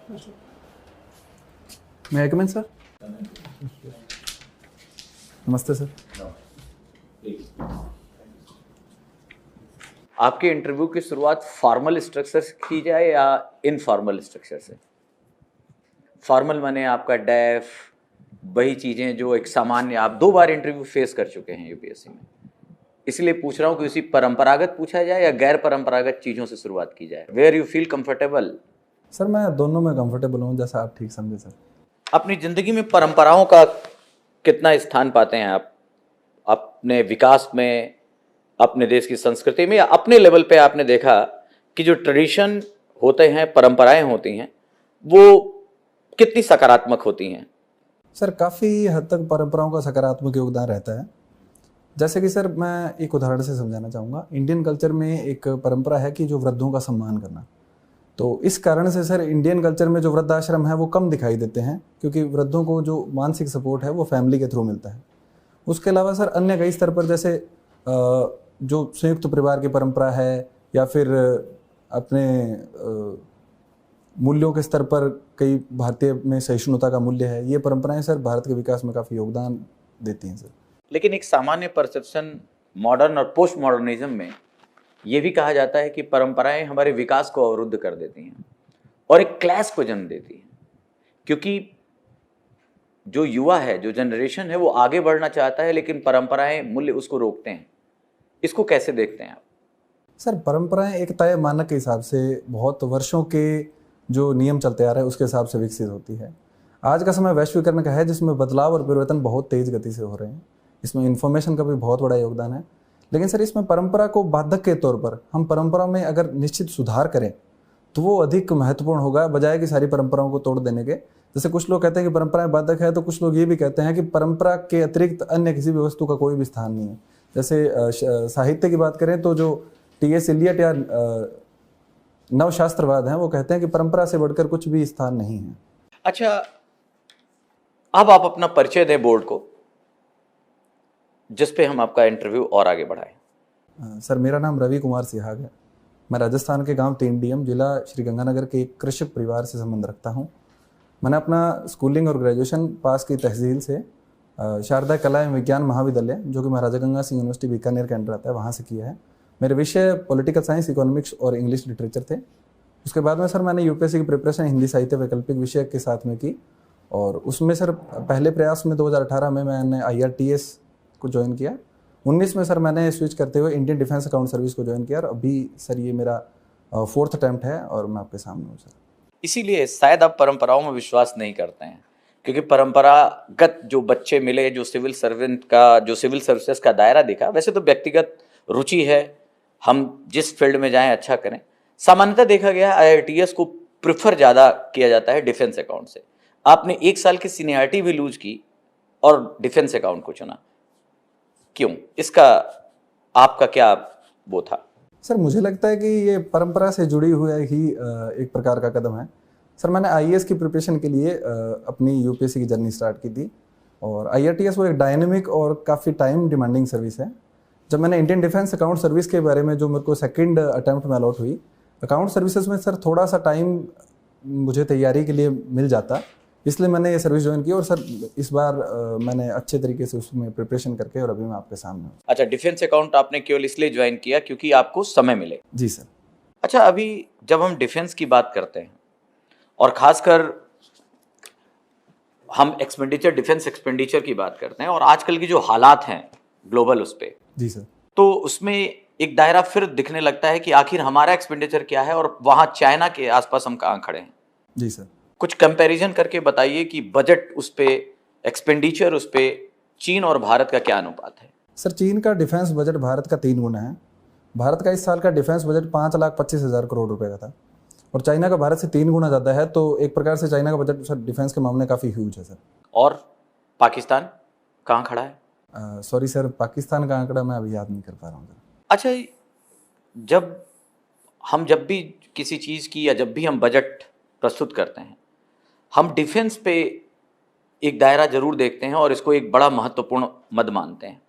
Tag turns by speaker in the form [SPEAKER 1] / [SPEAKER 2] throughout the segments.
[SPEAKER 1] मैं आई कम इन सर? नमस्ते सर।
[SPEAKER 2] आपके इंटरव्यू की शुरुआत फॉर्मल स्ट्रक्चर से की जाए या इनफॉर्मल स्ट्रक्चर से? फॉर्मल माने आपका डेफ, वही चीज़ें जो एक सामान्य, आप 2 बार इंटरव्यू फेस कर चुके हैं यूपीएससी में, इसलिए पूछ रहा हूँ कि उसी परंपरागत पूछा जाए या गैर परंपरागत चीज़ों से शुरुआत की जाए? Where you feel comfortable?
[SPEAKER 1] Sir मैं दोनों में कंफर्टेबल हूँ, जैसा आप ठीक समझे सर।
[SPEAKER 2] अपनी ज़िंदगी में परंपराओं का कितना स्थान पाते हैं आप अपने विकास में, अपने देश की संस्कृति में, या अपने लेवल पे आपने देखा कि जो ट्रेडिशन होते हैं, परंपराएं होती हैं, वो कितनी सकारात्मक होती हैं?
[SPEAKER 1] सर काफ़ी हद तक परंपराओं का सकारात्मक योगदान रहता है। जैसे कि सर मैं एक उदाहरण से समझाना चाहूँगा। इंडियन कल्चर में एक परंपरा है कि जो वृद्धों का सम्मान करना। तो इस कारण से सर इंडियन कल्चर में जो वृद्धाश्रम है वो कम दिखाई देते हैं, क्योंकि वृद्धों को जो मानसिक सपोर्ट है वो फैमिली के थ्रू मिलता है। उसके अलावा सर अन्य कई स्तर पर, जैसे जो संयुक्त परिवार की परंपरा है, या फिर अपने मूल्यों के स्तर पर कई भारतीय में सहिष्णुता का मूल्य है, ये परंपराएं सर भारत के विकास में काफ़ी योगदान देती हैं सर।
[SPEAKER 2] लेकिन एक सामान्य परसेप्शन मॉडर्न और पोस्ट मॉडर्निज्म में ये भी कहा जाता है कि परंपराएं हमारे विकास को अवरुद्ध कर देती हैं और एक क्लैश को जन्म देती हैं, क्योंकि जो युवा है, जो जनरेशन है, वो आगे बढ़ना चाहता है, लेकिन परंपराएं, मूल्य उसको रोकते हैं। इसको कैसे देखते हैं आप?
[SPEAKER 1] सर परंपराएं एक तय मानक के हिसाब से, बहुत वर्षों के जो नियम चलते आ रहे हैं उसके हिसाब से विकसित होती है। आज का समय वैश्वीकरण का है, जिसमें बदलाव और परिवर्तन बहुत तेज गति से हो रहे हैं। इसमें इंफॉर्मेशन का भी बहुत बड़ा योगदान है। लेकिन सर इसमें परंपरा को बाधक के तौर पर हम परंपरा में अगर निश्चित सुधार करें तो वो अधिक महत्वपूर्ण होगा, बजाय कि सारी परंपराओं को तोड़ देने के। जैसे कुछ लोग कहते हैं कि परंपराएं बाधक है, तो कुछ लोग ये भी कहते हैं कि परंपरा के अतिरिक्त अन्य किसी भी वस्तु का कोई भी स्थान नहीं है। जैसे साहित्य की बात करें तो जो टी.एस. इलियट या नवशास्त्रवाद हैं, वो कहते हैं कि परंपरा से बढ़कर कुछ भी स्थान नहीं है।
[SPEAKER 2] अच्छा, अब आप अपना परिचय दें बोर्ड को, जिस पे हम आपका इंटरव्यू और आगे बढ़ाएं।
[SPEAKER 1] सर मेरा नाम रवि कुमार सिहाग है। मैं राजस्थान के गांव तेंडियम, जिला श्रीगंगानगर के एक कृषक परिवार से संबंध रखता हूं। मैंने अपना स्कूलिंग और ग्रेजुएशन पास की तहसील से शारदा कला एवं विज्ञान महाविद्यालय, जो कि महाराजा गंगा सिंह यूनिवर्सिटी बीकानेर के अंडर आता है, वहाँ से किया है। मेरे विषय पॉलिटिकल साइंस, इकोनॉमिक्स और इंग्लिश लिटरेचर थे। उसके बाद में सर मैंने यूपीएससी की प्रिपरेशन हिंदी साहित्य वैकल्पिक विषय के साथ में की, और उसमें सर पहले प्रयास में 2018 में मैंने IRTS को ज्वाइन किया। 19 में सर मैंने स्विच करते हुए इंडियन डिफेंस अकाउंट सर्विस को ज्वाइन किया, और अभी सर ये मेरा 4th अटेम्प्ट है और मैं आपके सामने हूँ सर।
[SPEAKER 2] इसीलिए शायद आप परंपराओं में विश्वास नहीं करते हैं, क्योंकि परंपरागत जो बच्चे मिले, जो सिविल सर्वेंट का, जो सिविल सर्विसेज का दायरा दिखा, वैसे तो व्यक्तिगत रुचि है, हम जिस फील्ड में जाएं अच्छा करें। सामान्यतः देखा गया IRTS को प्रिफर ज़्यादा किया जाता है डिफेंस अकाउंट से। आपने 1 साल की सीनियरिटी भी लूज की और डिफेंस अकाउंट को चुना, क्यों? इसका आपका क्या वो था?
[SPEAKER 1] सर मुझे लगता है कि ये परंपरा से जुड़ी हुई ही एक प्रकार का कदम है। सर मैंने IAS की प्रिपरेशन के लिए अपनी यूपीएससी की जर्नी स्टार्ट की थी, और IRTS वो एक डायनेमिक और काफ़ी टाइम डिमांडिंग सर्विस है। जब मैंने इंडियन डिफेंस अकाउंट सर्विस के बारे में, जो मेरे को 2nd अटेम्प्ट में अलॉट हुई, अकाउंट सर्विसेज में सर थोड़ा सा टाइम मुझे तैयारी के लिए मिल जाता, इसलिए मैंने ये सर्विस ज्वाइन की। और सर इस बार मैंने अच्छे तरीके से उसमें प्रिपरेशन करके, और अभी मैं आपके सामने हूँ।
[SPEAKER 2] अच्छा, डिफेंस अकाउंट आपने केवल इसलिए ज्वाइन किया क्योंकि आपको समय मिले?
[SPEAKER 1] जी सर।
[SPEAKER 2] अच्छा, अभी जब हम डिफेंस की बात करते हैं, और खासकर हम एक्सपेंडिचर, डिफेंस एक्सपेंडिचर की बात करते हैं, और आजकल की जो हालात हैं ग्लोबल उस पे,
[SPEAKER 1] जी सर।
[SPEAKER 2] तो उसमें एक दायरा फिर दिखने लगता है कि आखिर हमारा एक्सपेंडिचर क्या है और वहाँ चाइना के आसपास हम कहाँ खड़े हैं।
[SPEAKER 1] जी सर।
[SPEAKER 2] कुछ कंपैरिजन करके बताइए कि बजट उस पे, एक्सपेंडिचर उस पे, चीन और भारत का क्या अनुपात है?
[SPEAKER 1] सर चीन का डिफेंस बजट भारत का 3 गुना है। भारत का इस साल का डिफेंस बजट 5,25,000 करोड़ रुपए का था, और चाइना का भारत से 3 गुना ज़्यादा है। तो एक प्रकार से चाइना का बजट सर डिफेंस के मामले काफ़ी ह्यूज है सर।
[SPEAKER 2] और पाकिस्तान कहाँ खड़ा है?
[SPEAKER 1] सॉरी सर, पाकिस्तान का आंकड़ा मैं अभी याद नहीं कर पा रहा हूँ सर।
[SPEAKER 2] अच्छा, जब भी किसी चीज़ की, या जब भी हम बजट प्रस्तुत करते हैं, हम डिफेंस पे एक दायरा जरूर देखते हैं और इसको एक बड़ा महत्वपूर्ण मद मानते हैं।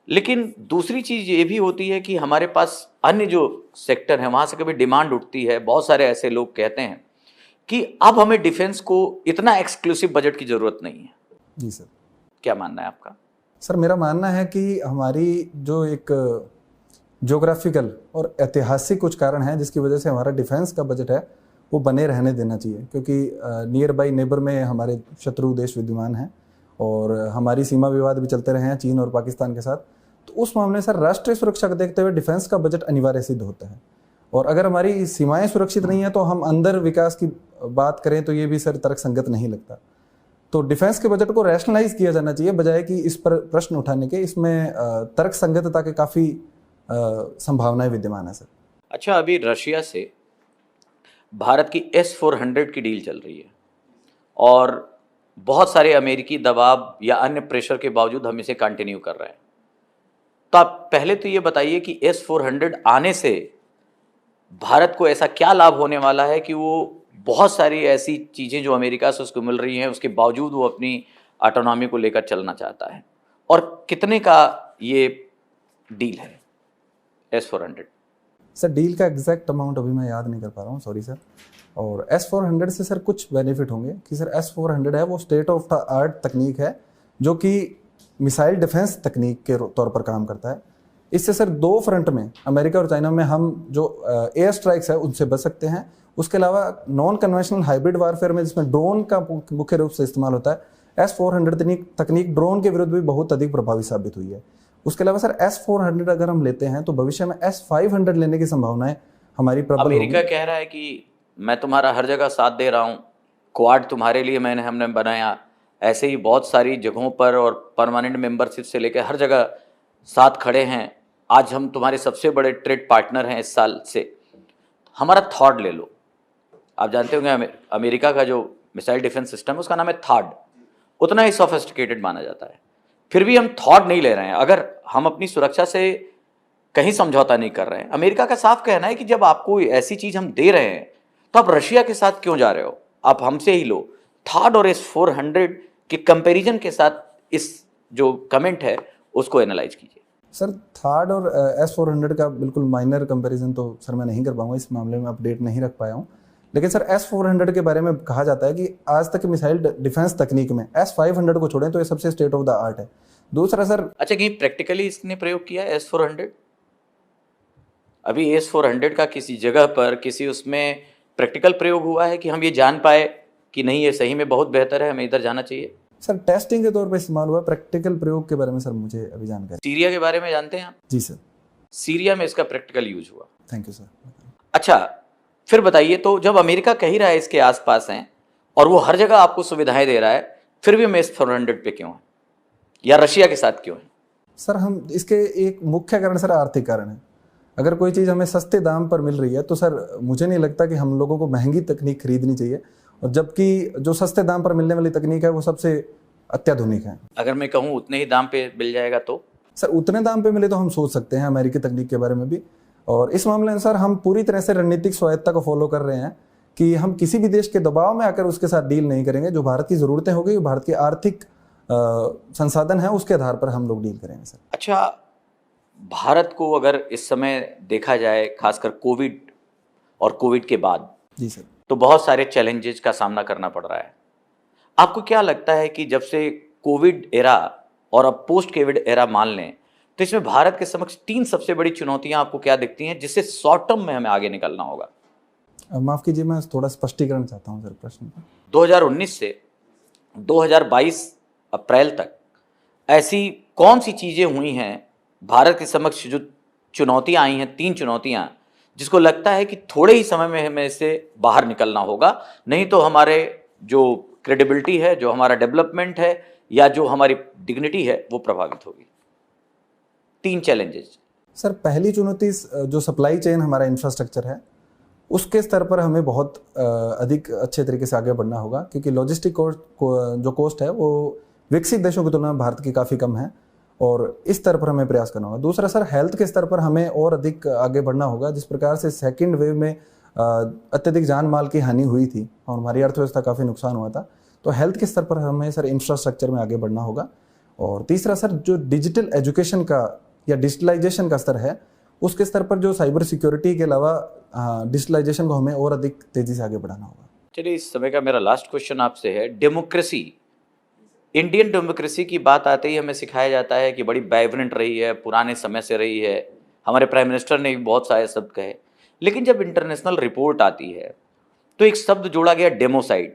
[SPEAKER 2] लेकिन दूसरी चीज़ ये भी होती है कि हमारे पास अन्य जो सेक्टर है, वहाँ से कभी डिमांड उठती है। बहुत सारे ऐसे लोग कहते हैं कि अब हमें डिफेंस को इतना एक्सक्लूसिव बजट की जरूरत नहीं है?
[SPEAKER 1] जी सर।
[SPEAKER 2] क्या मानना है आपका?
[SPEAKER 1] सर मेरा मानना है कि हमारी जो एक ज्योग्राफिकल और ऐतिहासिक कुछ कारण हैं जिसकी वजह से हमारा डिफेंस का बजट है वो बने रहने देना चाहिए, क्योंकि नियर बाई नेबर में हमारे शत्रु देश विद्यमान हैं और हमारी सीमा विवाद भी चलते रहे हैं चीन और पाकिस्तान के साथ। तो उस मामले में सर राष्ट्रीय सुरक्षा को देखते हुए डिफेंस का बजट अनिवार्य सिद्ध होता है। और अगर हमारी सीमाएं सुरक्षित नहीं है तो हम अंदर विकास की बात करें तो ये भी सर तर्कसंगत नहीं लगता। तो डिफेंस के बजट को रैशनलाइज किया जाना चाहिए बजाय कि इस पर प्रश्न उठाने के। इसमें तर्कसंगतता के काफ़ी संभावनाएं विद्यमान है सर।
[SPEAKER 2] अच्छा, अभी रशिया से भारत की S-400 की डील चल रही है और बहुत सारे अमेरिकी दबाव या अन्य प्रेशर के बावजूद हम इसे कंटिन्यू कर रहे हैं। तो आप पहले तो ये बताइए कि S-400 आने से भारत को ऐसा क्या लाभ होने वाला है कि वो बहुत सारी ऐसी चीज़ें जो अमेरिका से उसको मिल रही हैं उसके बावजूद वो अपनी ऑटोनॉमी को लेकर चलना चाहता है, और कितने का ये डील है S-400?
[SPEAKER 1] सर डील का एग्जैक्ट अमाउंट अभी मैं याद नहीं कर पा रहा हूँ, सॉरी सर। और S-400 से सर कुछ बेनिफिट होंगे कि सर S-400 है वो स्टेट ऑफ द आर्ट तकनीक है जो कि मिसाइल डिफेंस तकनीक के तौर पर काम करता है। इससे सर दो फ्रंट में अमेरिका और चाइना में हम जो एयर स्ट्राइक्स है उनसे बच सकते हैं। उसके अलावा नॉन कन्वेंशनल हाइब्रिड वारफेयर में जिसमें ड्रोन का मुख्य रूप से इस्तेमाल होता है, S-400 तकनीक ड्रोन के विरुद्ध भी बहुत अधिक प्रभावी साबित हुई है। उसके अलावा सर S-400 अगर हम लेते हैं तो भविष्य में S-500 लेने की संभावनाएं हमारी प्रबल होगी।
[SPEAKER 2] अमेरिका कह रहा है कि मैं तुम्हारा हर जगह साथ दे रहा हूँ, क्वाड तुम्हारे लिए हमने बनाया, ऐसे ही बहुत सारी जगहों पर और परमानेंट मेंबरशिप से लेकर हर जगह साथ खड़े हैं। आज हम तुम्हारे सबसे बड़े ट्रेड पार्टनर हैं इस साल से। हमारा थॉड ले लो। आप जानते होंगे अमेरिका का जो मिसाइल डिफेंस सिस्टम है उसका नाम है थॉड, उतना ही सोफिस्टिकेटेड माना जाता है। फिर भी हम थॉड नहीं ले रहे हैं। अगर हम अपनी सुरक्षा से कहीं समझौता नहीं कर रहे हैं, अमेरिका का साफ कहना है कि जब आपको ऐसी चीज हम दे रहे हैं तो आप रशिया के साथ क्यों जा रहे हो, आप हमसे ही लो। थॉड और S-400 के कंपैरिजन के साथ इस जो कमेंट है उसको एनालाइज कीजिए।
[SPEAKER 1] सर थॉड और S-400 का बिल्कुल माइनर कंपैरिजन तो सर मैं नहीं कर पाऊंगा, इस मामले में अपडेट नहीं रख पाया हूँ। लेकिन सर S-400 के बारे में कहा जाता है कि आज तक मिसाइल डिफेंस तकनीक में S-500 को छोड़ें तो ये सबसे स्टेट ऑफ द आर्ट है। दूसरा सर,
[SPEAKER 2] अच्छा, कहीं प्रैक्टिकली इसने प्रयोग किया है S-400? अभी S-400 का किसी जगह पर किसी उसमें प्रैक्टिकल प्रयोग हुआ है कि हम ये जान पाए कि नहीं ये सही में बहुत बेहतर है, हमें इधर जाना चाहिए?
[SPEAKER 1] सर टेस्टिंग के तौर पर इस्तेमाल हुआ, प्रैक्टिकल प्रयोग के बारे में सर मुझे अभी जानकारी।
[SPEAKER 2] सीरिया के बारे में जानते हैं आप?
[SPEAKER 1] जी सर।
[SPEAKER 2] सीरिया में इसका प्रैक्टिकल यूज हुआ।
[SPEAKER 1] Thank you sir.
[SPEAKER 2] अच्छा, फिर बताइए, तो जब अमेरिका कह ही रहा है इसके आसपास हैं और वो हर जगह आपको सुविधाएं दे रहा है, फिर भी हम S-400 पे क्यों हैं या रशिया के साथ क्यों हैं?
[SPEAKER 1] सर हम इसके एक मुख्य कारण सर आर्थिक कारण है। अगर कोई चीज़ हमें सस्ते दाम पर मिल रही है तो सर मुझे नहीं लगता कि हम लोगों को महंगी तकनीक खरीदनी चाहिए, और जबकि जो सस्ते दाम पर मिलने वाली तकनीक है वो सबसे अत्याधुनिक है।
[SPEAKER 2] अगर मैं कहूँ उतने ही दाम पे मिल जाएगा तो?
[SPEAKER 1] सर उतने दाम पे मिले तो हम सोच सकते हैं अमेरिकी तकनीक के बारे में भी। और इस मामले में सर हम पूरी तरह से रणनीतिक स्वायत्ता को फॉलो कर रहे हैं कि हम किसी भी देश के दबाव में आकर उसके साथ डील नहीं करेंगे। जो भारत की ज़रूरतें होगी, भारत के आर्थिक संसाधन है, उसके आधार पर हम लोग डील करेंगे सर।
[SPEAKER 2] अच्छा, भारत को अगर इस समय देखा जाए, खासकर कोविड और कोविड के बाद,
[SPEAKER 1] जी सर,
[SPEAKER 2] तो बहुत सारे चैलेंजेस का सामना करना पड़ रहा है। आपको क्या लगता है कि जब से कोविड एरा और अब पोस्ट कोविड एरा मान लें, तो इसमें भारत के समक्ष 3 सबसे बड़ी चुनौतियां आपको क्या दिखती हैं जिससे शॉर्ट टर्म में हमें आगे निकलना होगा?
[SPEAKER 1] माफ़ कीजिए, मैं थोड़ा स्पष्टीकरण चाहता हूँ सर प्रश्न का।
[SPEAKER 2] 2019 से 2022 अप्रैल तक ऐसी कौन सी चीज़ें हुई हैं भारत के समक्ष, जो चुनौतियां आई हैं, 3 चुनौतियां, जिसको लगता है कि थोड़े ही समय में हमें इससे बाहर निकलना होगा, नहीं तो हमारे जो क्रेडिबिलिटी है, जो हमारा डेवलपमेंट है या जो हमारी डिग्निटी है वो प्रभावित होगी? 3 चैलेंजेस।
[SPEAKER 1] सर पहली चुनौती जो सप्लाई चेन हमारा इंफ्रास्ट्रक्चर है उसके स्तर पर हमें बहुत अधिक अच्छे तरीके से आगे बढ़ना होगा, क्योंकि लॉजिस्टिक जो कॉस्ट है वो विकसित देशों की तुलना में भारत की काफ़ी कम है, और इस स्तर पर हमें प्रयास करना होगा। दूसरा सर, हेल्थ के स्तर पर हमें और अधिक आगे बढ़ना होगा। जिस प्रकार से सेकेंड वेव में अत्यधिक जान माल की हानि हुई थी और हमारी अर्थव्यवस्था काफ़ी नुकसान हुआ था, तो हेल्थ के स्तर पर हमें सर इंफ्रास्ट्रक्चर में आगे बढ़ना होगा। और तीसरा सर, जो डिजिटल एजुकेशन का या डिजिटलाइजेशन का स्तर है उसके स्तर पर जो साइबर सिक्योरिटी के अलावा डिजिटलाइजेशन को हमें और अधिक तेज़ी से आगे बढ़ाना होगा।
[SPEAKER 2] चलिए, इस समय का मेरा लास्ट क्वेश्चन आपसे है, डेमोक्रेसी, इंडियन डेमोक्रेसी की बात आते ही हमें सिखाया जाता है कि बड़ी वाइब्रेंट रही है, पुराने समय से रही है, हमारे प्राइम मिनिस्टर ने भी बहुत सारे शब्द कहे, लेकिन जब इंटरनेशनल रिपोर्ट आती है तो एक शब्द जोड़ा गया, डेमोसाइड।